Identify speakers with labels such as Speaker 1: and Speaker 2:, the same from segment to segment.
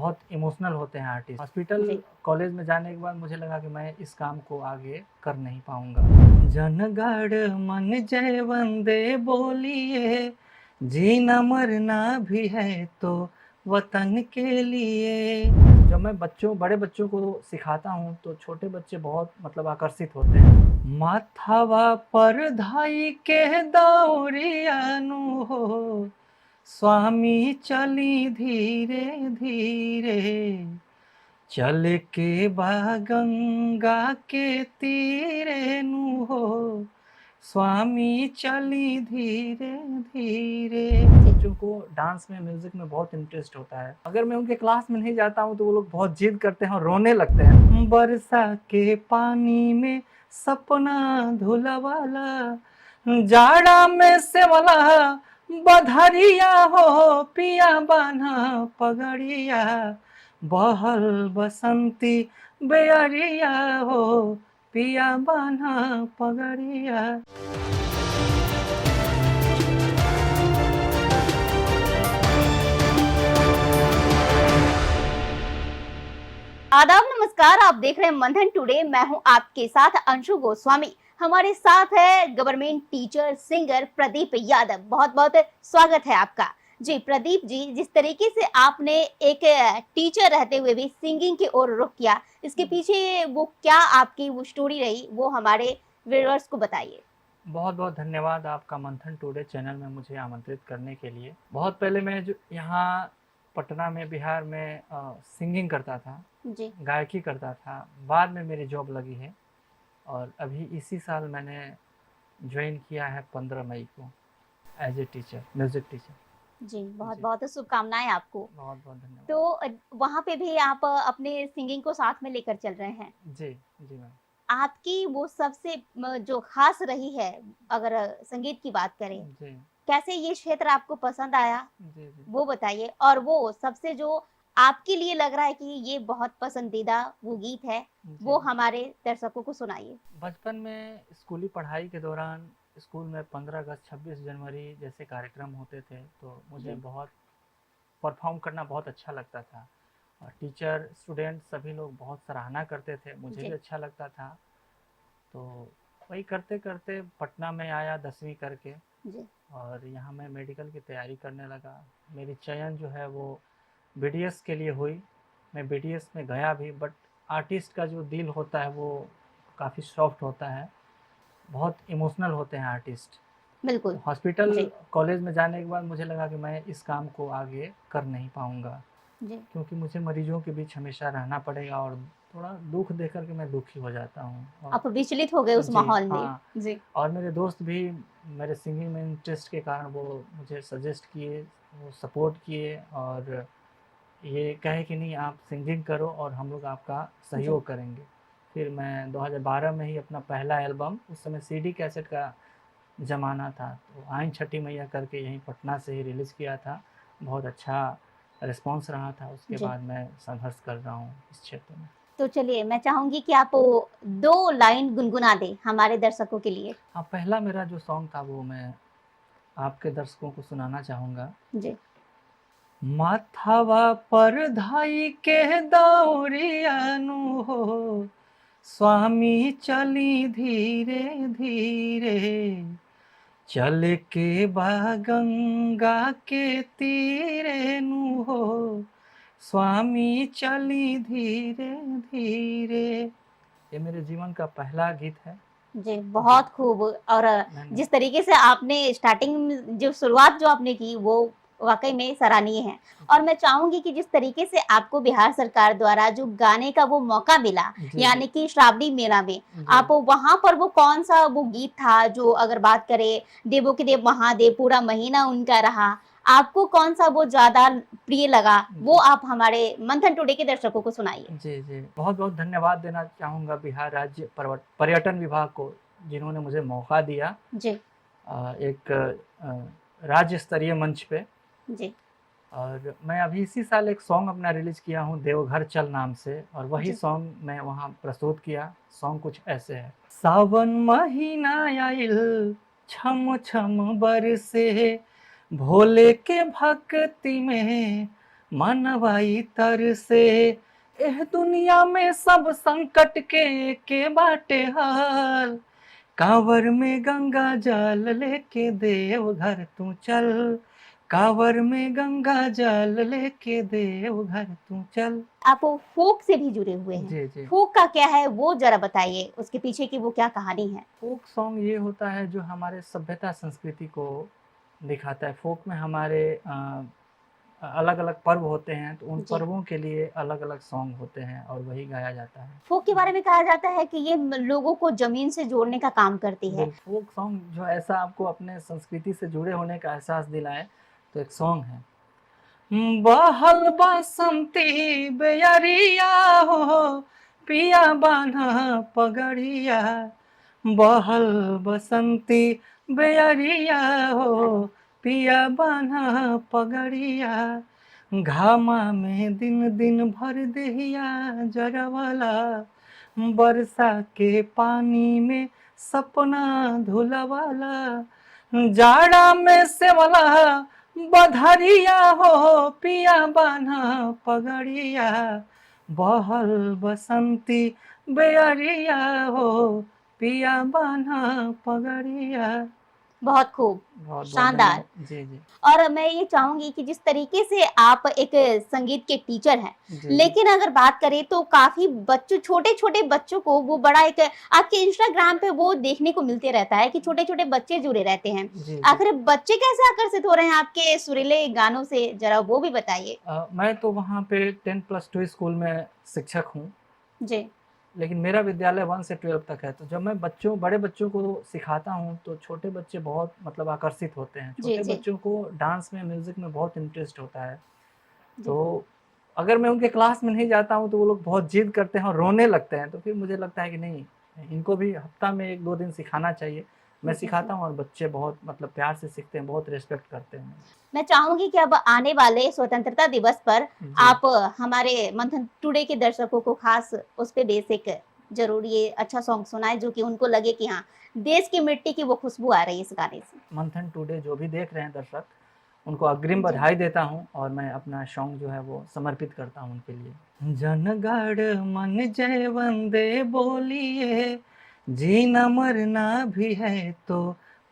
Speaker 1: बहुत इमोशनल होते हैं आर्टिस्ट। हॉस्पिटल
Speaker 2: जी।
Speaker 1: कॉलेज में जाने के बाद मुझे लगा कि मैं इस काम को आगे कर नहीं पाऊंगा। जनगण मन जय वंदे बोलिए, जीना मरना भी है तो वतन के लिए। जब मैं बड़े बच्चों को सिखाता हूँ तो छोटे बच्चे बहुत आकर्षित होते हैं। माथावा पर धाई के दौरियानु हो, स्वामी चली धीरे धीरे, चल के बा गंगा के तीरे नु हो, स्वामी चली धीरे धीरे। बच्चों को डांस में, म्यूजिक में बहुत इंटरेस्ट होता है। अगर मैं उनके क्लास में नहीं जाता हूँ तो वो लोग बहुत जिद करते हैं और रोने लगते हैं। बरसा के पानी में सपना धुलवाला, जाड़ा में सेवला बधरिया हो, पिया बान्हा पगड़िया, बहल बसंती बेअरिया हो, पिया बान्हा पगड़िया।
Speaker 2: आदाब, नमस्कार। आप देख रहे हैं मंथन टुडे। मैं हूं आपके साथ अंशु गोस्वामी। हमारे साथ है government teacher singer Pradeep Yadav. बहुत बहुत स्वागत है आपका। जी प्रदीप जी, जिस तरीके से आपने एक टीचर रहते हुए भी सिंगिंग की ओर रुख किया, इसके पीछे वो क्या आपकी वो स्टोरी रही, वो हमारे व्यूअर्स को बताइए।
Speaker 1: बहुत बहुत धन्यवाद आपका मंथन टुडे चैनल में मुझे आमंत्रित करने के लिए। बहुत पहले मैं जो यहाँ पटना में, बिहार में सिंगिंग करता था,
Speaker 2: जी।
Speaker 1: गायकी करता था। बाद में मेरी जॉब लगी है और अभी इसी साल मैंने ज्वाइन किया है 15 मई को as a teacher, music teacher.
Speaker 2: जी, बहुत बहुत शुभकामनाएं आपको।
Speaker 1: बहुत बहुत धन्यवाद।
Speaker 2: तो वहाँ पे भी आप अपने सिंगिंग को साथ में लेकर चल रहे हैं।
Speaker 1: जी जी मैम।
Speaker 2: आपकी वो सबसे जो खास रही है, अगर संगीत की बात करें,
Speaker 1: जी
Speaker 2: कैसे ये क्षेत्र आपको पसंद आया,
Speaker 1: जी जी।
Speaker 2: वो बताइए। और वो सबसे जो आपके लिए लग रहा है कि ये बहुत पसंदीदा वो गीत है, वो हमारे दर्शकों को सुनाइए।
Speaker 1: बचपन में स्कूली पढ़ाई के दौरान स्कूल में 15 अगस्त, 26 जनवरी जैसे कार्यक्रम होते थे तो मुझे बहुत परफॉर्म करना बहुत अच्छा लगता था। और टीचर, स्टूडेंट सभी लोग बहुत सराहना करते थे, मुझे भी अच्छा लगता था। तो वही करते करते पटना में आया 10वीं करके
Speaker 2: जी।
Speaker 1: और यहाँ मैं मेडिकल की तैयारी करने लगा। मेरी चयन जो है वो बीडीएस के लिए हुई। मैं बीडीएस में गया भी, बट आर्टिस्ट का जो दिल होता है वो काफ़ी सॉफ्ट होता है, बहुत इमोशनल होते हैं आर्टिस्ट।
Speaker 2: बिल्कुल।
Speaker 1: हॉस्पिटल कॉलेज में जाने के बाद मुझे लगा कि मैं इस काम को आगे कर नहीं पाऊंगा, क्योंकि मुझे मरीजों के बीच हमेशा रहना पड़ेगा और थोड़ा दुख देख कर के मैं दुखी हो जाता हूँ।
Speaker 2: आप विचलित हो गए उस माहौल में।
Speaker 1: हाँ। जी। और मेरे दोस्त भी मेरे सिंगिंग में इंटरेस्ट के कारण वो मुझे सजेस्ट किए, वो सपोर्ट किए और ये कहे कि नहीं आप सिंगिंग करो और हम लोग आपका सहयोग करेंगे। फिर मैं 2012 में ही अपना पहला एल्बम, उस समय सीडी कैसेट का ज़माना था, तो आइन छठी मैया करके यहीं पटना से ही रिलीज़ किया था। बहुत अच्छा रिस्पॉन्स रहा था। उसके बाद मैं संघर्ष कर रहा हूँ इस क्षेत्र में।
Speaker 2: तो चलिए, मैं चाहूंगी कि आप 2 लाइन गुनगुना दें हमारे दर्शकों के लिए।
Speaker 1: हाँ, पहला मेरा जो सॉन्ग था वो मैं आपके दर्शकों को सुनाना चाहूँगा।
Speaker 2: जी।
Speaker 1: माथावा पर धाई के दौरियानु हो, स्वामी चली धीरे धीरे, चल के बा गंगा के तीरे नु हो, स्वामी चली धीरे धीरे। ये मेरे जीवन का पहला गीत है।
Speaker 2: जी, बहुत खूब। और जिस तरीके से आपने स्टार्टिंग जो शुरुआत जो आपने की वो वाकई में सराहनीय है। और मैं चाहूंगी कि जिस तरीके से आपको बिहार सरकार द्वारा जो गाने का वो मौका मिला, यानी कि श्रावणी मेला में, आप वहां पर वो कौन सा वो गीत था जो, अगर बात करें देवों के देव महादेव, पूरा महीना उनका रहा, आपको कौन सा वो ज्यादा प्रिय लगा, वो आप हमारे मंथन टुडे के दर्शकों को सुनाइए।
Speaker 1: जी जी। बहुत बहुत धन्यवाद देना चाहूँगा बिहार राज्य पर्यटन विभाग को, जिन्होंने मुझे मौका दिया
Speaker 2: जी।
Speaker 1: एक राज्य स्तरीय मंच पे।
Speaker 2: जी।
Speaker 1: और मैं अभी इसी साल एक सॉन्ग अपना रिलीज किया हूँ देवघर चल नाम से, और वही सॉन्ग मैं वहाँ प्रस्तुत किया। सॉन्ग कुछ ऐसे है। सावन महीना आइल, छम छम बरसे, भोले के भक्ति में मानवाई तर से एह दुनिया में सब संकट के बाटे हाल, कांवर में गंगा जल लेके देव घर तू चल, कांवर में गंगा जल लेके देव घर तू चल।
Speaker 2: आप फोक से भी जुड़े हुए हैं,
Speaker 1: जी जी।
Speaker 2: फोक का क्या है वो जरा बताइए, उसके पीछे की वो क्या कहानी है?
Speaker 1: फोक सॉन्ग ये होता है जो हमारे सभ्यता संस्कृति को दिखाता है। फोक में हमारे अलग अलग पर्व होते हैं, तो उन
Speaker 2: जी।
Speaker 1: पर्वों के लिए अलग अलग सॉन्ग होते हैं और वही गाया जाता है।
Speaker 2: फोक के बारे में कहा जाता है कि ये लोगों को जमीन से जोड़ने का काम करती है।
Speaker 1: फोक सॉन्ग जो ऐसा आपको अपने संस्कृति से जुड़े होने का एहसास दिलाए, तो एक सॉन्ग है। बहल बसंती बेअरिया हो, पिया बान्हा पगड़िया, बहल बसंती बेअरिया हो, पिया बान्हा पगड़िया, घामा में दिन दिन भर देहिया जरवाला, बरसा के पानी में सपना धुलवाला, जाड़ा में सेवला बधरिया हो, पिया बान्हा पगड़िया, बहल बसंती बेअरिया हो, पिया बान्हा पगड़िया।
Speaker 2: बहुत खूब,
Speaker 1: बहुत बहुत
Speaker 2: शानदार।
Speaker 1: धन्यवाद। जी जी
Speaker 2: और मैं ये चाहूंगी कि जिस तरीके से आप एक संगीत के टीचर हैं,
Speaker 1: जी।
Speaker 2: लेकिन अगर बात करें तो काफी बच्चों, छोटे छोटे बच्चों को वो बड़ा एक आपके इंस्टाग्राम पे वो देखने को मिलते रहता है कि छोटे छोटे बच्चे जुड़े रहते हैं।
Speaker 1: जी जी।
Speaker 2: आखिर बच्चे कैसे आकर्षित हो रहे हैं आपके सुरीले गानों से, जरा वो भी बताइए।
Speaker 1: मैं तो वहाँ पे 10+2 स्कूल में शिक्षक हूँ,
Speaker 2: जी
Speaker 1: लेकिन मेरा विद्यालय 1 से 12 तक है। तो जब मैं बड़े बच्चों को सिखाता हूँ, तो छोटे बच्चे बहुत मतलब आकर्षित होते हैं।
Speaker 2: जी
Speaker 1: छोटे
Speaker 2: जी
Speaker 1: बच्चों को डांस में, म्यूजिक में बहुत इंटरेस्ट होता है।
Speaker 2: जी।
Speaker 1: तो अगर मैं उनके क्लास में नहीं जाता हूँ, तो वो लोग बहुत जिद करते हैं और रोने लगते हैं। तो फिर मुझे लगता है कि नहीं, इनको भी हफ्ता में 1-2 दिन सिखाना चाहिए। मैं
Speaker 2: जी,
Speaker 1: सिखाता हूँ और बच्चे बहुत मतलब प्यार से सीखते हैं, बहुत रिस्पेक्ट करते हैं।
Speaker 2: मैं चाहूंगी कि अब आने वाले स्वतंत्रता दिवस पर
Speaker 1: जी।
Speaker 2: आप हमारे मंथन टुडे के दर्शकों को खास उस पे बेसिक जरूर ये अच्छा सॉन्ग सुनाए, जो कि उनको लगे कि हाँ, देश की मिट्टी की वो खुशबू आ रही है इस गाने से।
Speaker 1: मंथन टुडे जो भी देख रहे हैं दर्शक, उनको अग्रिम
Speaker 2: जी
Speaker 1: बधाई देता हूँ और मैं अपना सॉन्ग जो है वो समर्पित करता हूँ उनके लिए। जनगण मन जय वंदे बोलिए, जीना मरना भी है तो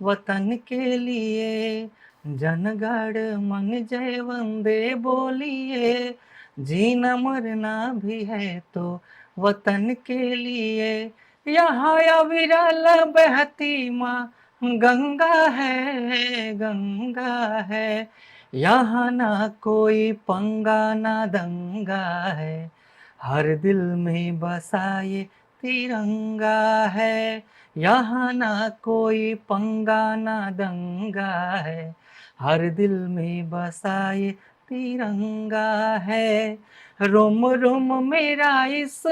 Speaker 1: वतन के लिए, जनगण मन जय वंदे बोलिए, जीना मरना भी है तो वतन के लिए, यहाँ अविरल बहती माँ गंगा है, गंगा है, यहाँ ना कोई पंगा ना दंगा है, हर दिल में बसा ये तिरंगा है, यहाँ ना कोई पंगा ना दंगा है, हर दिल में बसा ये तिरंगा है, रोम रोम मेरा इस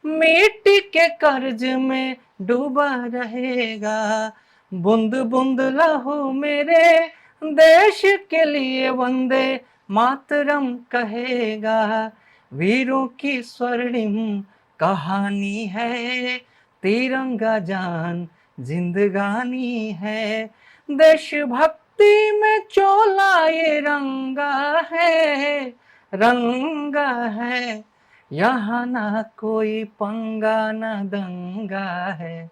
Speaker 1: मिट्टी के कर्ज में डूबा रहेगा, बूंद बूंद लहू मेरे देश के लिए वंदे मातरम कहेगा, वीरों की स्वर्णिम कहानी है, तिरंगा जान जिंदगानी है, देशभक्ति में चोला ये रंगा है, रंगा है, यहाँ ना कोई पंगा ना दंगा है,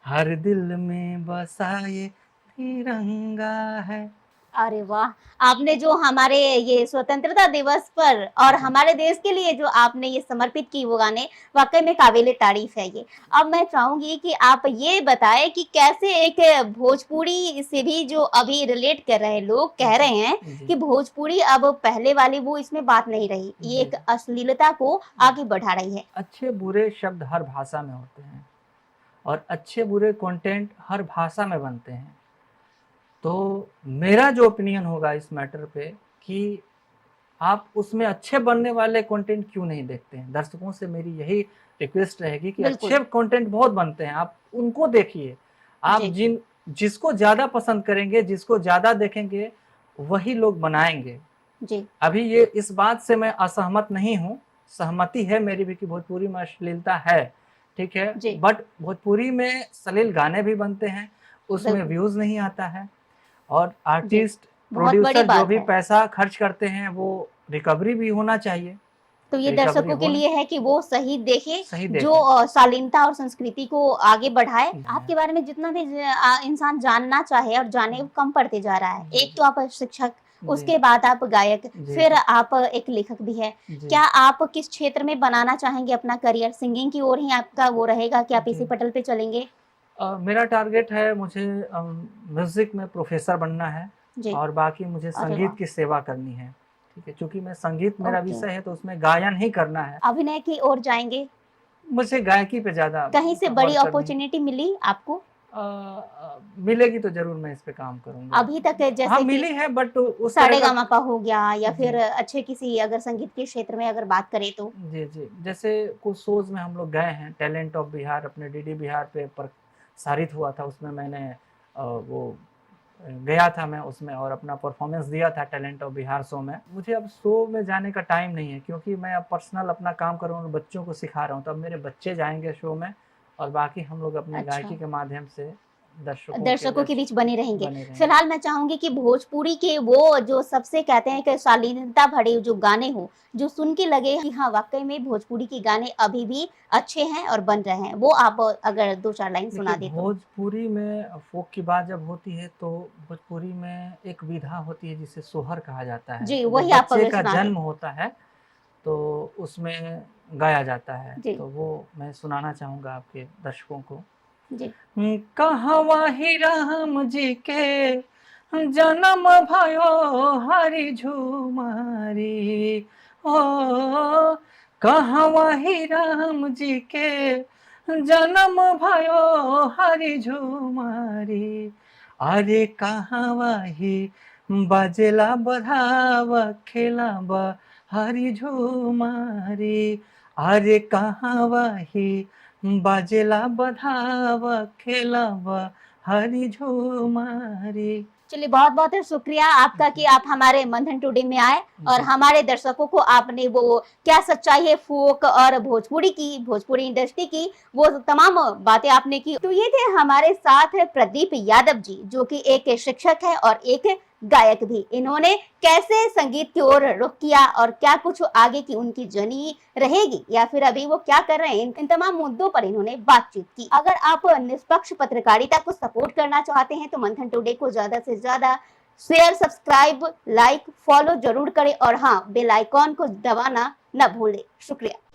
Speaker 1: हर दिल में बसा ये तिरंगा है।
Speaker 2: अरे वाह! आपने जो हमारे ये स्वतंत्रता दिवस पर और हमारे देश के लिए जो आपने ये समर्पित की वो गाने, वाक़ई में काबिले तारीफ़ है ये। अब मैं चाहूँगी कि आप ये बताएँ कि कैसे एक भोजपुरी से भी जो अभी रिलेट कर रहे हैं लोग, कह रहे हैं
Speaker 1: जी
Speaker 2: कि भोजपुरी अब पहले वाली वो इसमें बात नहीं रही। ये एक
Speaker 1: जी।
Speaker 2: अश्लीलता को आगे बढ़ा रही है।
Speaker 1: अच्छे बुरे शब्द हर भाषा में होते हैं और अच्छे बुरे कंटेंट हर भाषा में बनते हैं। तो मेरा जो ओपिनियन होगा इस मैटर पे कि आप उसमें अच्छे बनने वाले कंटेंट क्यों नहीं देखते हैं। दर्शकों से मेरी यही रिक्वेस्ट रहेगी कि
Speaker 2: बिल्कुल।
Speaker 1: अच्छे कंटेंट बहुत बनते हैं, आप उनको देखिए। आप
Speaker 2: जी,
Speaker 1: जिसको ज़्यादा पसंद करेंगे, जिसको ज़्यादा देखेंगे, वही लोग बनाएंगे।
Speaker 2: जी,
Speaker 1: अभी ये इस बात से मैं असहमत नहीं हूँ, सहमति है मेरी भी कि भोजपुरी में अश्लीलता है, ठीक है।
Speaker 2: जी,
Speaker 1: बट भोजपुरी में अश्लील गाने भी बनते हैं, उसमें
Speaker 2: बिल्कुल।
Speaker 1: व्यूज़ नहीं आता है और
Speaker 2: जी,
Speaker 1: आर्टिस्ट,
Speaker 2: बहुत बड़ी
Speaker 1: प्रोड्यूसर जो
Speaker 2: बात
Speaker 1: भी
Speaker 2: है।
Speaker 1: पैसा खर्च करते हैं वो रिकवरी भी होना चाहिए।
Speaker 2: तो ये
Speaker 1: रिकवरी
Speaker 2: दर्शकों के
Speaker 1: होना-
Speaker 2: लिए है कि वो सही देखे,
Speaker 1: सही
Speaker 2: जो
Speaker 1: देखें।
Speaker 2: शालीनता और संस्कृति को आगे बढ़ाए।
Speaker 1: जी।
Speaker 2: आपके बारे में जितना भी इंसान जानना चाहे और जाने, वो कम पड़ते जा रहा है।
Speaker 1: जी,
Speaker 2: एक तो आप शिक्षक,
Speaker 1: जी,
Speaker 2: उसके बाद आप गायक,
Speaker 1: जी,
Speaker 2: फिर
Speaker 1: जी,
Speaker 2: आप एक लेखक भी है।
Speaker 1: जी।
Speaker 2: क्या आप किस क्षेत्र में बनाना चाहेंगे अपना करियर? सिंगिंग की ओर ही आपका वो रहेगा कि आप इसी
Speaker 1: जी।
Speaker 2: पटल पे चलेंगे?
Speaker 1: मेरा टारगेट है, मुझे म्यूज़िक में प्रोफ़ेसर बनना है
Speaker 2: जी।
Speaker 1: और बाकी मुझे
Speaker 2: अरे
Speaker 1: संगीत
Speaker 2: वाह!
Speaker 1: की सेवा करनी है। ठीक है? चूँकि मैं संगीत मेरा
Speaker 2: ओके।
Speaker 1: विषय है तो उसमें गायन ही करना है।
Speaker 2: अभिनय की ओर जाएँगे?
Speaker 1: मुझे गायकी पे ज़्यादा
Speaker 2: कहीं से बड़ी
Speaker 1: वर्क करनी है।
Speaker 2: अपॉर्च्युनिटी मिली आपको?
Speaker 1: मिलेगी तो ज़रूर मैं इस पे काम करूँगा।
Speaker 2: अभी तक
Speaker 1: हाँ,
Speaker 2: जैसे कि
Speaker 1: मिली है बट उस तरह का
Speaker 2: सारेगामापा हो गया या
Speaker 1: जी।
Speaker 2: फिर अच्छे किसी अगर संगीत के क्षेत्र में अगर बात करें तो?
Speaker 1: जी, जी। जैसे कुछ शोज़ में हम लोग गए हैं, टैलेंट ऑफ बिहार अपने डीडी बिहार पे प्रसारित हुआ था, उसमें मैंने गया था मैं उसमें और अपना परफ़ॉर्मेंस दिया था टैलेंट ऑफ बिहार शो में। मुझे अब शो में जाने का टाइम नहीं है क्योंकि मैं अब पर्सनल अपना काम कर रहा हूँ और बच्चों को सिखा रहा हूँ, तो अब मेरे बच्चे जाएँगे शो में और बाकी हम लोग अपने
Speaker 2: अच्छा।
Speaker 1: गायकी के माध्यम से
Speaker 2: दर्शकों के बीच बने रहेंगे।
Speaker 1: बने रहेंगे।
Speaker 2: फिलहाल मैं चाहूँगी कि भोजपुरी के वो जो सबसे कहते हैं कि शालीनता भरे जो गाने हों, जो सुन के लगे कि हाँ, वाक़ई में भोजपुरी के गाने अभी भी अच्छे हैं और बन रहे हैं। वो आप अगर 2-4 लाइन सुना
Speaker 1: देखिए,
Speaker 2: दें तो?
Speaker 1: भोजपुरी में फ़ोक की बात जब होती है तो भोजपुरी में एक विधा होती है जिसे सोहर कहा जाता है।
Speaker 2: जी,
Speaker 1: जब
Speaker 2: वही आप
Speaker 1: बच्चे
Speaker 2: अगर
Speaker 1: का
Speaker 2: सुना दें।
Speaker 1: जन्म होता है तो उसमें गाया जाता है,
Speaker 2: जी,
Speaker 1: तो वो मैं सुनाना चाहूँगा आपके दर्शकों को।
Speaker 2: जी।
Speaker 1: कहवा ही राम जी के जन्म भयो हरि झुमारी, ओ कहवा ही राम जी के जन्म भयो हरि झुमारी, अरे कहवा ही बजेला बधाव खेलाब हरि झुमारी, अरे कहवा ही बाजेला बधाव खेलाव हरि झुमारी।
Speaker 2: चलिए बहुत-बहुत शुक्रिया आपका कि आप हमारे मंथन टुडे में आए और
Speaker 1: जी।
Speaker 2: हमारे दर्शकों को आपने वो क्या सच्चाई है फ़ोक और भोजपुरी की, भोजपुरी इंडस्ट्री की, वो तमाम बातें आपने की। तो ये थे हमारे साथ प्रदीप यादव जी, जो कि एक शिक्षक है और एक गायक भी। इन्होंने कैसे संगीत की ओर रुख किया और क्या कुछ आगे की उनकी जर्नी रहेगी या फिर अभी वो क्या कर रहे हैं, इन तमाम मुद्दों पर इन्होंने बातचीत की। अगर आप निष्पक्ष पत्रकारिता को सपोर्ट करना चाहते हैं तो मंथन टुडे को ज़्यादा से ज़्यादा शेयर, सब्सक्राइब, लाइक, फॉलो जरूर करें और हाँ, बेल आइकॉन को दबाना न भूलें। शुक्रिया।